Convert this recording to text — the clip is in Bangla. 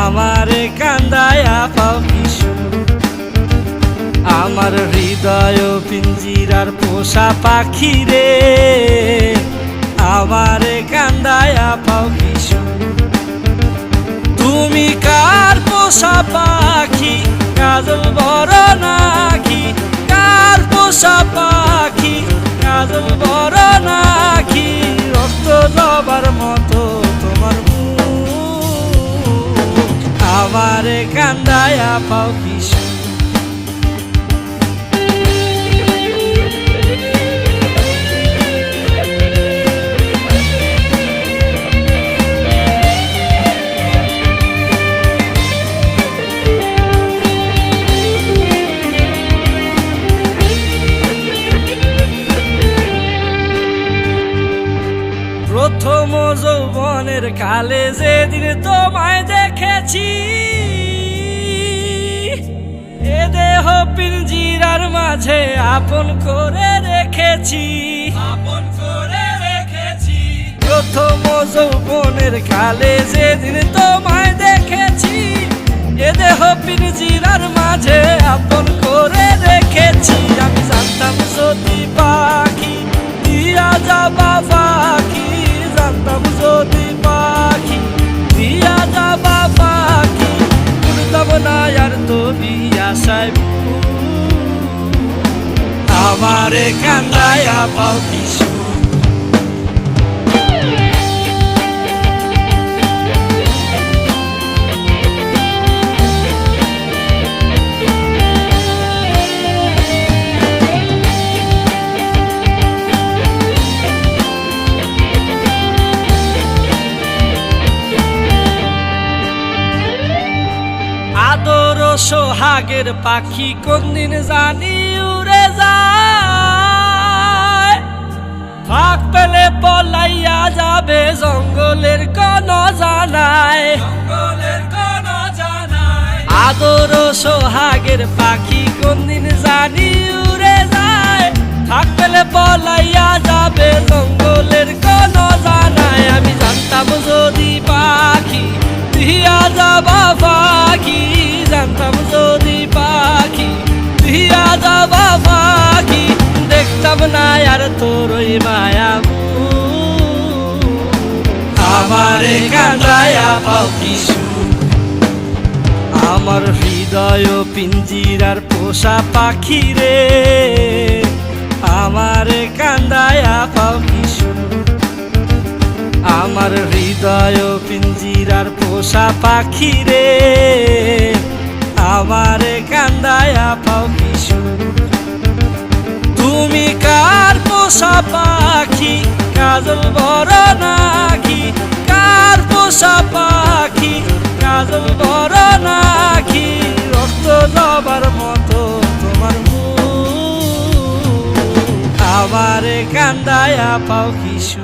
আমারে কান্দায়া পাও কিশু আমার হৃদয় পিঞ্জিরার পোষা পাখি রে আমারে কান্দায়া পাও কিশু তুমি কার পোষা পাখি কাজল বড় নাকি কার পোষা পাখি কাজল বড় নাকি রক্ত জবার মতো তোমার মুখ আমারে কান্দায়া পাও কিশু প্রথম যৌবনের কালে যেদিন তোমায় দেখেছি এ দেহ পিঞ্জিরার মাঝে আপন করে রেখেছি প্রথম যৌবনের কালে যেদিন তোমায় দেখেছি এ দেহ পিঞ্জিরার মাঝে আপন করে রেখেছি আমি জানতাম যদি পাখি দিয়া যাবা পাখি জানতাম যদি পাখি দিয়া যাবা পাখি উড়তাম না আর তুমি আশায় আমারে কান্দায়া পাও কিশু আদর সোহাগের পাখি কোনদিন জানি উড়ে যায় ফাঁক পেলে পলাইয়া যাবে জঙ্গলের কোন জানায় আদর সোহাগের পাখি কোনদিন জানি উড়ে যায় ফাঁক পেলে পলাইয়া যাবে জঙ্গলের কোন জানায় আমি জানতাম যদি পাখি দিয়া যাবা পাখি জানতাম যদি পাখি দিয়া যাবা পাখি দেখতাম না আর তোর ওই মায়া আমারে কান্দায়া পাও কিশু আমার হৃদয় পিঞ্জিরার পোষা পাখি রে আমারে কান্দায়া পাও কিশু আমার হৃদয় পিঞ্জিরার পোষা পাখি রে আমারে কান্দায়া পাও কিশু তুমি কার পোষা পাখি কাজল বড় নাকি কার পোষা পাখি কাজল বড় নাকি রক্ত জবার মতো তোমার মুখ আমারে কান্দায়া পাও কিশু।